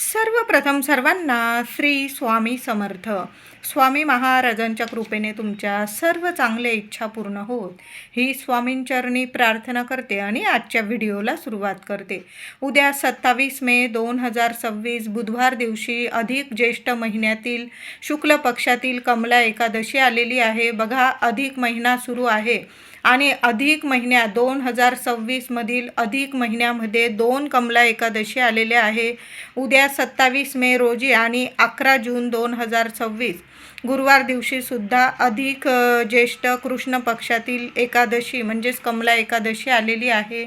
सर्वप्रथम सर्वांना श्री स्वामी समर्थ. स्वामी महाराजांच्या कृपेने तुमच्या सर्व चांगल्या इच्छा पूर्ण होत ही स्वामींचरणी प्रार्थना करते आणि आजच्या व्हिडिओला सुरुवात करते. उद्या 27 मे 2026 बुधवार दिवशी अधिक ज्येष्ठ महिन्यातील शुक्ल पक्षातील कमला एकादशी आलेली आहे. बघा, अधिक महिना सुरू आहे आणि अधिक महिन्यात 2026 मधील अधिक महिन्यामध्ये 2 कमला एकादशी आलेल्या आहे. उद्या 27 मे रोजी आणि 11 जून 2026 गुरुवार दिवशी सुद्धा अधिक ज्येष्ठ कृष्ण पक्षातील एकादशी म्हणजेच कमला एकादशी आलेली आहे.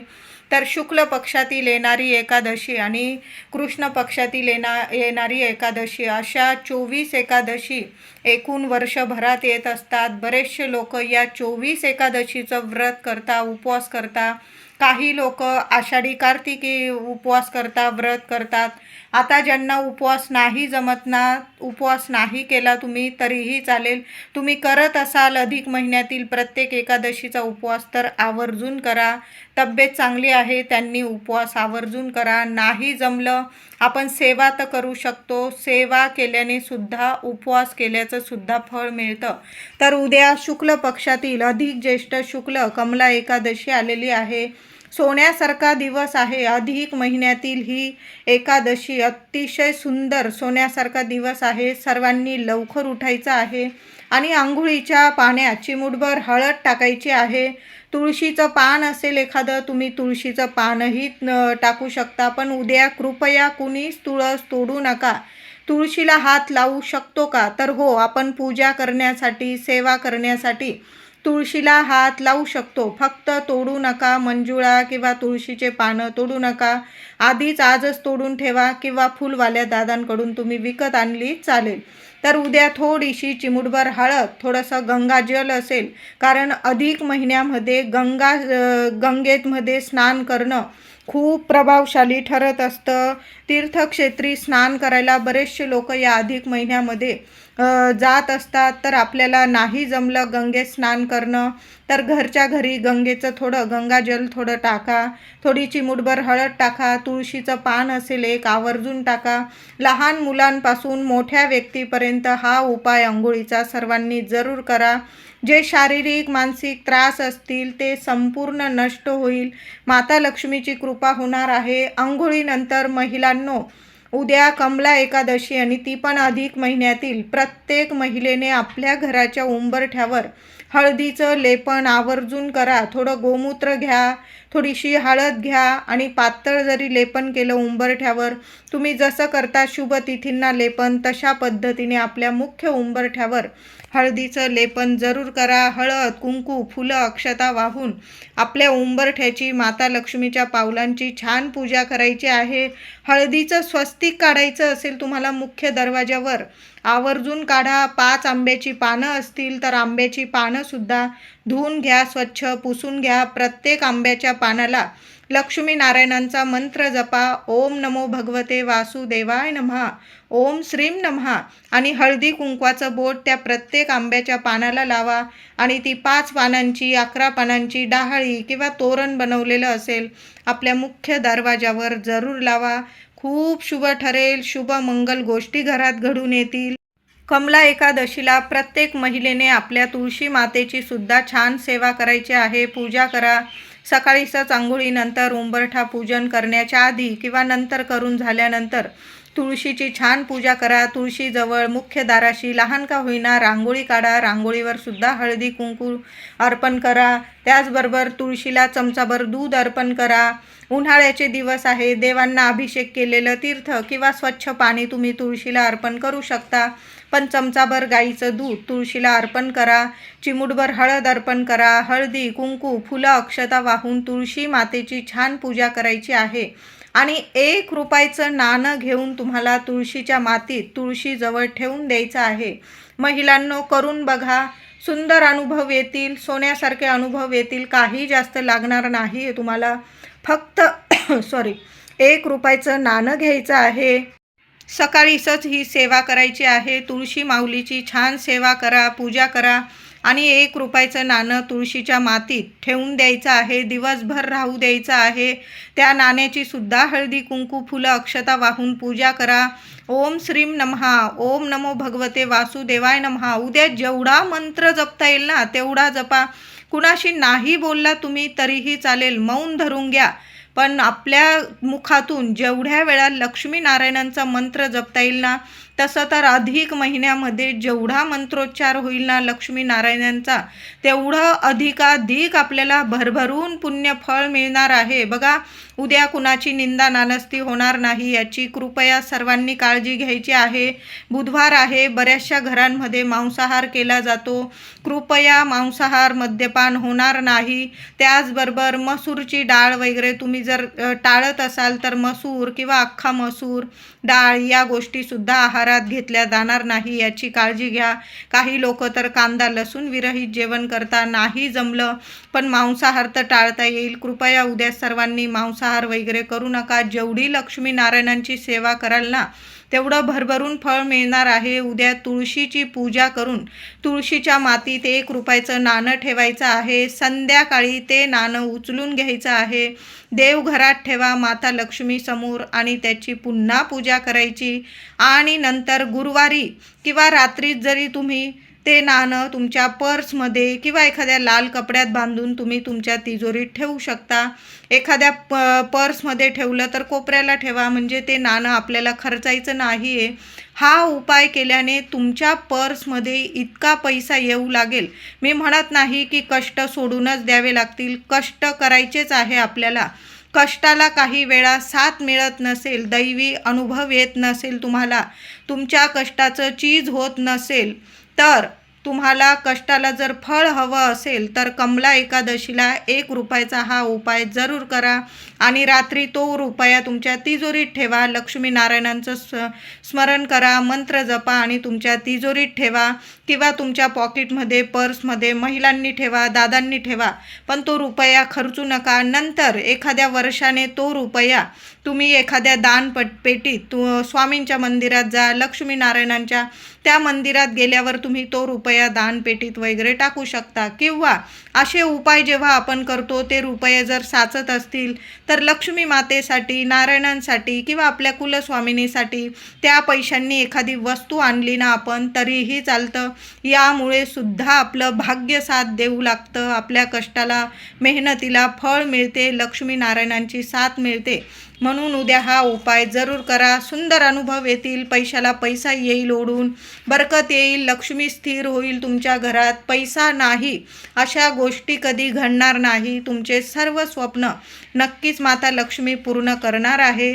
तर शुक्ल पक्षातील येणारी एकादशी आणि कृष्ण पक्षातील येणारी एकादशी अशा 24 एकादशी एकूण वर्षभरात येत असतात. बरेचसे लोक या 24 एकादशीचं व्रत करता, उपवास करता. काही लोक आषाढी कार्तिकी उपवास करता, व्रत करतात. आता ज्यांना उपवास नाही जमत ना, उपवास नाही केला तुम्ही तरीही चालेल. तुम्ही करत असाल अधिक महिन्यातील प्रत्येक एकादशीचा उपवास तर आवर्जून करा. तब्येत चांगली आहे त्यांनी उपवास आवर्जून करा. नाही जमलं, आपण सेवा तर करू शकतो. सेवा केल्याने सुद्धा उपवास केल्याचं सुद्धा फळ मिळतं. तर उद्या शुक्ल पक्षातील अधिक ज्येष्ठ शुक्ल कमला एकादशी आलेली आहे. सोन्यासारखा दिवस आहे. अधिक महिन्यातील ही एकादशी अतिशय सुंदर सोन्यासारखा दिवस आहे. सर्वांनी लवकर उठायचं आहे आणि आंघोळीच्या पाण्यात चिमूटभर हळद टाकायची आहे. तुळशीचं पान असेल एखादं, तुम्ही तुळशीचं पानही टाकू शकता. पण उद्या कृपया कुणीच तुळस तोडू नका. तुळशीला हात लावू शकतो का? तर हो, आपण पूजा करण्यासाठी, सेवा करण्यासाठी तुळशीला हात लावू शकतो. फक्त तोडू नका. मंजुळा किंवा तुळशीचे पानं तोडू नका. आजच तोडून ठेवा किंवा फुलवाल्या दादांकडून तुम्ही विकत आणली चालेल. तर उद्या थोडीशी चिमूटभर हळद, थोडंसं गंगाजल असेल, कारण अधिक महिन्यामध्ये गंगेमध्ये स्नान करणं खूप प्रभावशाली ठरत असतं. तीर्थक्षेत्री स्नान करायला बरेचसे लोक या अधिक महिन्यामध्ये जात असतात. तर आपल्याला नाही जमलं गंगेत स्नान करणं तर घरच्या घरी गंगेचं थोडं गंगाजल थोडं टाका. थोडी चिमूटभर हळद टाका. तुळशीचं पान असेल एक आवर्जून टाका. लहान मुलांपासून मोठ्या व्यक्तीपर्यंत हा उपाय अंघोळीचा सर्वांनी जरूर करा. जे शारीरिक मानसिक त्रास असतील ते संपूर्ण नष्ट होईल. माता लक्ष्मीची कृपा होणार आहे. अंघोळीनंतर महिलांनो, उद्या कमला एकादशी आणि ती पण अधिक महिन्यातील प्रत्येक महिलेने आपल्या घराच्या उंबरठ्यावर हळदीचं लेपन आवर्जून करा. थोडं गोमूत्र घ्या, थोडीशी हळद घ्या आणि पातळ जरी लेपन केलं उंबरठ्यावर, तुम्ही जसं करता शुभ तिथींना लेपन तशा पद्धतीने आपल्या मुख्य उंबरठ्यावर हळदीचं लेपन जरूर करा. हळद, कुंकू, फुलं, अक्षता वाहून आपल्या उंबरठ्याची, माता लक्ष्मीच्या पावलांची छान पूजा करायची आहे. हळदीचं स्वस्तिक काढायचं असेल तुम्हाला मुख्य दरवाजावर, आवर्जून काढा. 5 आंब्याची पानं असतील तर आंब्याची पानं सुद्धा धुवून घ्या, स्वच्छ पुसून घ्या. प्रत्येक आंब्याच्या पानाला लक्ष्मी नारायणांचा मंत्र जपा. ओम नमो भगवते वासुदेवाय नमः, ओम श्रीम नमः आणि हळदी कुंकवाचं बोट त्या प्रत्येक आंब्याच्या पानाला लावा आणि ती 5 पानांची 11 पानांची डाहळी किंवा तोरण बनवलेलं असेल आपल्या मुख्य दरवाजावर जरूर लावा. खूप शुभ ठरेल. शुभ मंगल गोष्टी घरात घडून येतील. कमला एकादशीला प्रत्येक महिलेने आपल्या तुळशी मातेची सुद्धा छान सेवा करायची आहे. पूजा करा. सकाळीच आंघोळीनंतर उंबरठा पूजन करण्याच्या आधी किंवा नंतर करून झाल्यानंतर तुळशीची छान पूजा करा. तुळशीजवळ मुख्य दाराशी लहान का होईना रांगोळी काढा. रांगोळीवर सुद्धा हळदी कुंकू अर्पण करा. त्याचबरोबर तुळशीला चमचाभर दूध अर्पण करा. उन्हाळ्याचे दिवस आहे. देवांना अभिषेक केलेलं तीर्थ किंवा स्वच्छ पाणी तुम्ही तुळशीला अर्पण करू शकता. पण चमचाभर गाईचं दूध तुळशीला अर्पण करा. चिमूटभर हळद अर्पण करा. हळदी, कुंकू, फुलं, अक्षता वाहून तुळशी मातेची छान पूजा करायची आहे. आणि 1 रुपयाचं नाणं घेऊन तुम्हाला तुळशीच्या मातीत तुळशीजवळ ठेवून द्यायचं आहे. महिलांनो, करून बघा. सुंदर अनुभव येतील. सोन्यासारखे अनुभव येतील. काही जास्त लागणार नाही तुम्हाला. फक्त 1 रुपयाचं नाणं घ्यायचं आहे. सकाळीच ही सेवा करायची आहे. तुळशी माऊलीची छान सेवा करा, पूजा करा. आणि 1 रुपयाचं नाणं तुळशीच्या मातीत ठेवून द्यायचं आहे, दिवसभर राहू द्यायचं आहे. त्या नाण्याची सुद्धा हळदी कुंकू फुलं अक्षता वाहून पूजा करा. ओम श्रीम नमः, ओम नमो भगवते वासुदेवाय नमः. उद्या जेवढा मंत्र जपता येईल ना तेवढा जपा. कुणाशी नाही बोलला तुम्ही तरीही चालेल, मौन धरून घ्या, पण आपल्या मुखातून जेवढ्या वेळा लक्ष्मीनारायणांचा मंत्र जपता येईल ना, तसं तर अधिक महिन्यामध्ये जेवढा मंत्रोच्चार होईल ना लक्ष्मीनारायणांचा, तेवढं अधिकाधिक आपल्याला भरभरून पुण्यफळ मिळणार आहे. बघा, उद्या कुणाची निंदा नानस्ती होणार नाही याची कृपया सर्वांनी काळजी घ्यायची आहे. बुधवार आहे, बऱ्याचशा घरांमध्ये मांसाहार केला जातो. कृपया मांसाहार मद्यपान होणार नाही. त्याचबरोबर मसूरची डाळ वगैरे तुम्ही जर टाळत असाल तर मसूर किंवा अख्खा मसूर डाळ या गोष्टीसुद्धा आहारात घेतल्या जाणार नाही याची काळजी घ्या. काही लोक तर कांदा लसूण विरहित जेवण करता, नाही जमलं पण मांसाहार तर टाळता येईल. कृपया उद्या सर्वांनी मांसाहार वगैरे करू नका. जेवढी लक्ष्मीनारायणांची सेवा कराल ना तेवढं भरभरून फळ मिळणार आहे. उद्या तुळशीची पूजा करून तुळशीच्या मातीत 1 रुपयाचं नाणं ठेवायचं आहे. संध्याकाळी ते नाणं उचलून घ्यायचं आहे, देवघरात ठेवा माता लक्ष्मी समोर आणि त्याची पुन्हा पूजा करायची. आणि नंतर गुरुवारी किंवा रात्रीत जरी तुम्ही ते नाणं तुमच्या पर्समध्ये किंवा एखाद्या लाल कपड्यात बांधून तुम्ही तुमच्या तिजोरीत ठेवू शकता. एखाद्या पर्समध्ये ठेवलं तर कोपऱ्याला ठेवा, म्हणजे ते नाणं आपल्याला खर्चायचं नाही आहे. हा उपाय केल्याने तुमच्या पर्समध्ये इतका पैसा येऊ लागेल. मी म्हणत नाही की कष्ट सोडूनच द्यावे लागतील, कष्ट करायचेच आहे आपल्याला. कष्टाला काही वेळा साथ मिळत नसेल, दैवी अनुभव येत नसेल, तुम्हाला तुमच्या कष्टाचं चीज होत नसेल, तर तुम्हाला कष्टाला जर फळ हवं असेल तर कमला एकादशीला 1 रुपयाचा हा उपाय जरूर करा आणि रात्री तो रुपया तुमच्या तिजोरीत ठेवा. लक्ष्मीनारायणांचं स्मरण करा, मंत्र जपा आणि तुमच्या तिजोरीत ठेवा किंवा तुमच्या पॉकेटमध्ये पर्समध्ये महिलांनी ठेवा, दादांनी ठेवा, पण तो रुपया खर्चू नका. नंतर एखाद्या वर्षाने तो रुपया तुम्ही एखाद्या पेटीत स्वामींच्या मंदिरात जा, लक्ष्मीनारायणांच्या त्या मंदिरात गेल्यावर तुम्ही तो रुपया दानपेटीत वगैरे टाकू शकता. किंवा असे उपाय जेव्हा आपण करतो ते रुपये जर साचत असतील तर लक्ष्मी मातेसाठी, नारायणांसाठी किंवा आपल्या कुलस्वामिनीसाठी त्या पैशांनी एखादी वस्तू आणली ना आपण तरीही चालतं. यामुळे सुद्धा आपलं भाग्य साथ देऊ लागतं, आपल्या कष्टाला मेहनतीला फळ मिळते, लक्ष्मीनारायणांची साथ मिळते. म्हणून उद्या हा उपाय जरूर करा. सुंदर अनुभव येतील, पैशाला पैसा येईल ओढून, बरकत येईल, लक्ष्मी स्थिर होईल तुमच्या घरात. पैसा नाही अशा गोष्टी कधी घडणार नाही. तुमचे सर्व स्वप्न नक्कीच माता लक्ष्मी पूर्ण करणार आहे.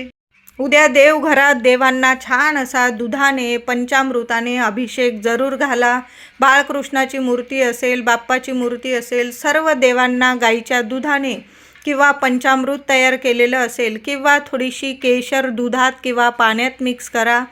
उद्या देवघरात देवांना छान असा दुधाने पंचामृताने अभिषेक जरूर घाला. बाळकृष्णाची मूर्ती असेल, बाप्पाची मूर्ती असेल, सर्व देवांना गाईच्या दुधाने किंवा पंचामृत तयार केलेलं असेल किंवा थोडीशी केशर दुधात किंवा पाण्यात मिक्स करा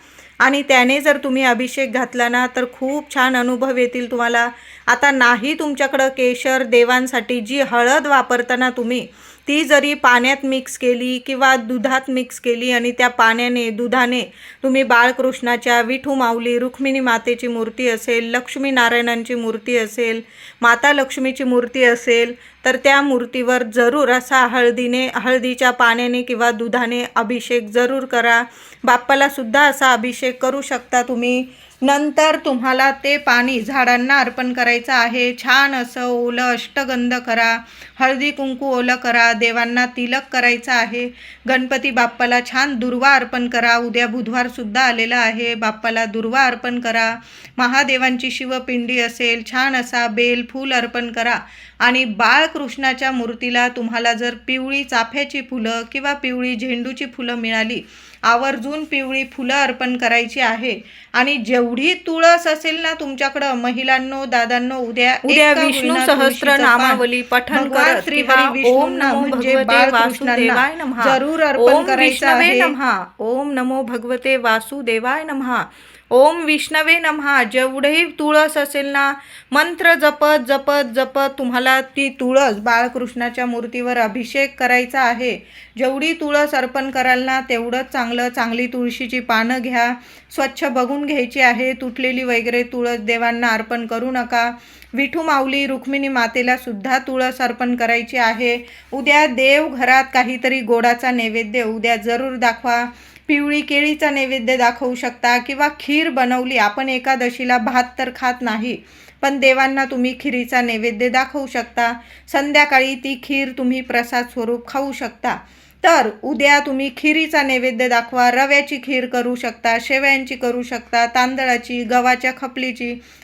आणि त्याने जर तुम्ही अभिषेक घातला ना तर खूप छान अनुभव येतील तुम्हाला. आता नाही तुमच्याकडं केशर, देवांसाठी जी हळद वापरताना तुम्ही ती जरी पाण्यात मिक्स केली किंवा दुधात मिक्स केली आणि त्या पाण्याने दुधाने तुम्ही बाळकृष्णाच्या, विठू माऊली, रुक्मिणी मातेची मूर्ती असेल, लक्ष्मीनारायणांची मूर्ती असेल, माता लक्ष्मीची मूर्ती असेल तर त्या मूर्तीवर जरूर असा हळदीच्या पाण्याने किंवा दुधाने अभिषेक जरूर करा. बाप्पालासुद्धा असा अभिषेक करू शकता तुम्ही. नंतर तुम्हाला ते पाणी झाडांना अर्पण करायचं आहे. छान असं ओलं अष्टगंध करा, हळदी कुंकू ओलं करा, देवांना तिलक करायचं आहे. गणपती बाप्पाला छान दुर्वा अर्पण करा. उद्या बुधवारसुद्धा आलेला आहे, बाप्पाला दुर्वा अर्पण करा. महादेवांची शिवपिंडी असेल, छान असा बेल फूल अर्पण करा. आणि बाळकृष्णाच्या मूर्तीला तुम्हाला जर पिवळी चाफ्याची फुलं किंवा पिवळी झेंडूची फुलं मिळाली, आवर्जून पिवळी फुलं अर्पण करायची आहे. आणि जेवढी तुळस असेल ना तुमच्याकडं, महिलांनो, दादांनो, उद्या विष्णू सहस्त्र नामावली पठण करत श्री हरी ओम नमो म्हणजे बाळकृष्णांना जरूर अर्पण करायचं आहे. ओम नमो भगवते वासुदेवाय नमः. ओम विष्णवे नमः. जेवढेही तुळस असेल ना, मंत्र जपत जपत जपत तुम्हाला ती तुळस बाळकृष्णाच्या मूर्तीवर अभिषेक करायचा आहे. जेवढी तुळस अर्पण कराल ना तेवढंच चांगलं. चांगली तुळशीची पानं घ्या, स्वच्छ बघून घ्यायची आहे. तुटलेली वगैरे तुळस देवांना अर्पण करू नका. विठू माऊली रुक्मिणी मातेला सुद्धा तुळस अर्पण करायची आहे. उद्या देवघरात काहीतरी गोडाचा नैवेद्य उद्या जरूर दाखवा. पिवळी केळीचा नैवेद्य दाखवू शकता किंवा खीर बनवली. आपण एकादशीला भात तर खात नाही, पण देवांना तुम्ही खिरीचा नैवेद्य दाखवू शकता. संध्याकाळी ती खीर तुम्ही प्रसाद स्वरूप खाऊ शकता. तर उद्या तुम्ही खिरीचा नैवेद्य दाखवा. रव्याची खीर करू शकता, शेवयांची करू शकता, तांदळाची, गव्हाच्या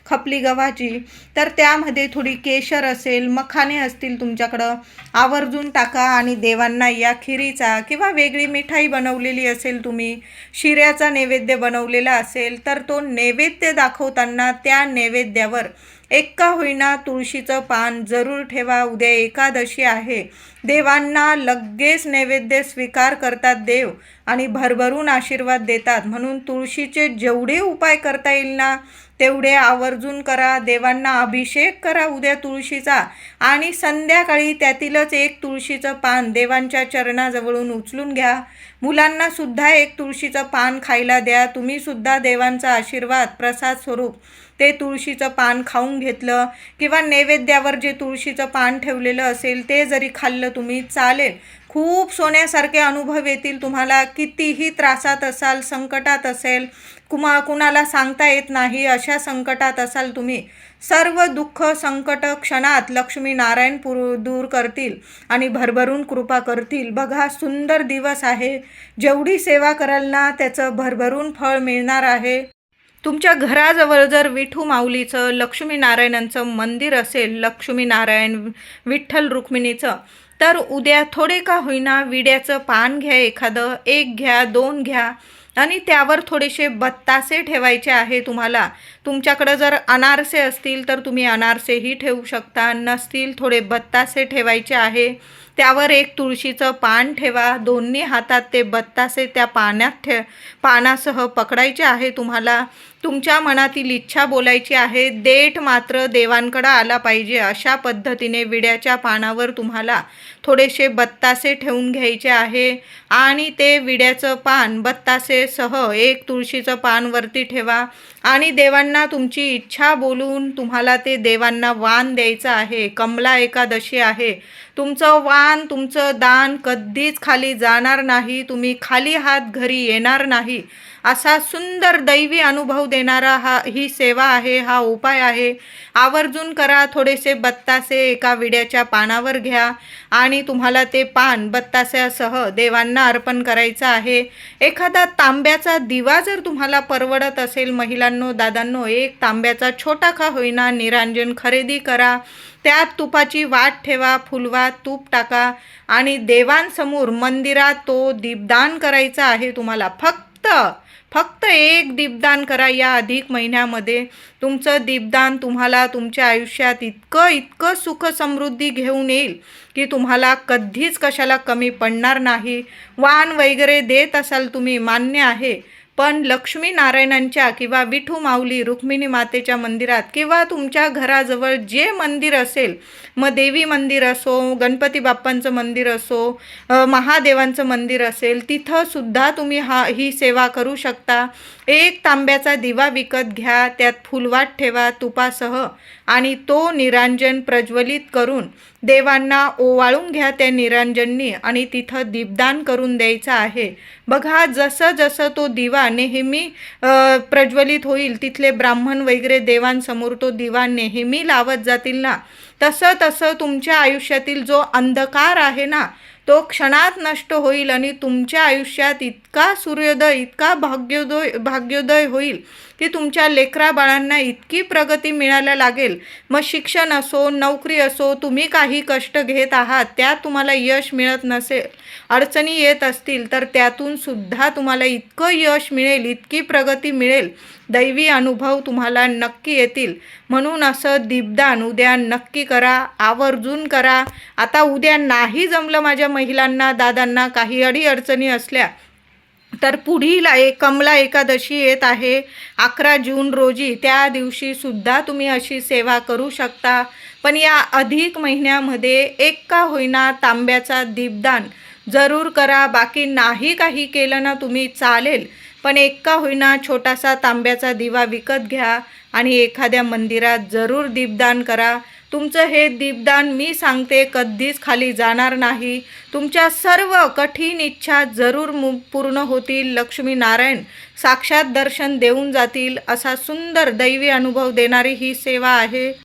खपली गव्हाची. तर त्यामध्ये थोडी केशर असेल, मखाने असतील तुमच्याकडं, आवर्जून टाका आणि देवांना या खिरीचा किंवा वेगळी मिठाई बनवलेली असेल, तुम्ही शिऱ्याचा नैवेद्य बनवलेला असेल तर तो नैवेद्य दाखवताना त्या नैवेद्यावर एक का होईना तुळशीचं पान जरूर ठेवा. उद्या एकादशी आहे. देवांना लगेच नैवेद्य स्वीकार करतात देव आणि भरभरून आशीर्वाद देतात. म्हणून तुळशीचे जेवढे उपाय करता येईल ना तेवढे आवर्जून करा. देवांना अभिषेक करा उद्या तुळशीचा आणि संध्याकाळी त्यातीलच एक तुळशीचं पान देवांच्या चरणाजवळून उचलून घ्या. मुलांना सुद्धा एक तुळशीचं पान खायला द्या. तुम्ही सुद्धा देवांचा आशीर्वाद प्रसाद स्वरूप ते तुळशीचं पान खाऊन घेतलं किंवा नैवेद्यावर जे तुळशीचं पान ठेवलेलं असेल ते जरी खाल्लं तुम्ही चालेल. खूप सोन्यासारखे अनुभव येतील तुम्हाला. कितीही त्रासात असाल, संकटात असेल, कुणाला सांगता येत नाही अशा संकटात असाल तुम्ही, सर्व दुःख संकट क्षणात लक्ष्मी नारायण दूर करतील आणि भरभरून कृपा करतील. बघा, सुंदर दिवस आहे. जेवढी सेवा कराल ना त्याचं भरभरून फळ मिळणार आहे. तुमच्या घराजवळ जर विठू माऊलीचं, लक्ष्मीनारायणांचं मंदिर असेल, लक्ष्मीनारायण विठ्ठल रुक्मिणीचं, तर उद्या थोडे का होईना विड्याचं पान घ्या. एखादं, एक घ्या, 2 घ्या आणि त्यावर थोडेसे बत्तासे ठेवायचे आहे तुम्हाला. तुमच्याकडं जर अनारसे असतील तर तुम्ही अनारसेही ठेवू शकता. नसतील थोडे बत्तासे ठेवायचे आहे. त्यावर एक तुळशीचं पान ठेवा. दोन्ही हातात ते बत्तासे त्या पानासह पकडायचे आहे तुम्हाला. तुमच्या मनातील इच्छा बोलायची आहे. देठ मात्र देवांकडे आला पाहिजे अशा पद्धतीने विड्याच्या पानावर तुम्हाला थोडेसे बत्तासे ठेवून घ्यायचे आहे आणि ते विड्याचं पान बत्तासेसह एक तुळशीचं पान वरती ठेवा आणि देवांना तुमची इच्छा बोलून तुम्हाला ते देवांना वाण द्यायचं आहे. कमला एकादशी आहे. तुमचं वाण, तुमचं दान कधीच खाली जाणार नाही. तुम्ही खाली हात घरी येणार नाही. असा सुंदर दैवी अनुभव देणारा ही सेवा आहे, हा उपाय आहे. आवर्जून करा. थोडेसे बत्तासे एका विड्याच्या पानावर घ्या आणि तुम्हाला ते पान बत्तास्यासह देवांना अर्पण करायचं आहे. एखादा तांब्याचा दिवा जर तुम्हाला परवडत असेल, महिलांनो, दादांनो, एक तांब्याचा छोटा का होईना निरांजन खरेदी करा. त्यात तुपाची वाट ठेवा, फुलवा, तूप टाका आणि देवांसमोर मंदिरात तो दीपदान करायचा आहे तुम्हाला. फक्त एक दीपदान करा या अधिक महिन्यामध्ये. तुमचं दीपदान तुम्हाला तुमच्या आयुष्यात इतकं सुख समृद्धी घेऊन येईल की तुम्हाला कधीच कशाला कमी पडणार नाही. वाण वगैरे देत असाल तुम्ही, मान्य आहे, पण लक्ष्मी नारायणांच्या किंवा विठू माऊली रुक्मिणी मातेच्या मंदिरात किंवा तुमच्या घराजवळ जे मंदिर असेल, मग देवी मंदिर असो, गणपती बाप्पांचं मंदिर असो, महादेवांचं मंदिर असेल, तिथं सुद्धा तुम्ही ही सेवा करू शकता. एक तांब्याचा दिवा विकत घ्या, त्यात फुलवात ठेवा तुपासह आणि तो निरांजन प्रज्वलित करून देवांना ओवाळून घ्या त्या निरांजननी आणि तिथं दीपदान करून द्यायचं आहे. बघा, जसं तो दिवा नेहमी प्रज्वलित होईल, तिथले ब्राह्मण वगैरे देवांसमोर तो दिवा नेहमी लावत जातील ना, तसं तुमच्या आयुष्यातील जो अंधकार आहे ना तो क्षणात नष्ट होईल आणि तुमच्या आयुष्यात इतका सूर्योदय, इतका भाग्योदय होईल की तुमच्या लेकरा बाळांना इतकी प्रगती मिळायला लागेल. मग शिक्षण असो, नोकरी असो, तुम्ही काही कष्ट घेत आहात, त्यात तुम्हाला यश मिळत नसेल, अडचणी येत असतील, तर त्यातून सुद्धा तुम्हाला इतकं यश मिळेल, इतकी प्रगती मिळेल, दैवी अनुभव तुम्हाला नक्की येतील. म्हणून असं दीपदान उद्या नक्की करा, आवर्जून करा. आता उद्या नाही जमलं माझ्या महिलांना, दादांना, काही अडीअडचणी असल्या तर पुढील कमला एकादशी येत आहे 11 जून रोजी. त्या दिवशी सुद्धा तुम्ही अशी सेवा करू शकता. पण या अधिक महिन्यामध्ये एक का होईना तांब्याचा दीपदान जरूर करा. बाकी नाही काही केलं ना तुम्ही चालेल, पण एक का होईना छोटासा तांब्याचा दिवा विकत घ्या आणि एखाद्या मंदिरात जरूर दीपदान करा. तुमचं हे दीपदान मी सांगते कधीच खाली जाणार नाही. तुमच्या सर्व कठीण इच्छा जरूर पूर्ण होतील. लक्ष्मीनारायण साक्षात दर्शन देऊन जातील. असा सुंदर दैवी अनुभव देणारी ही सेवा आहे.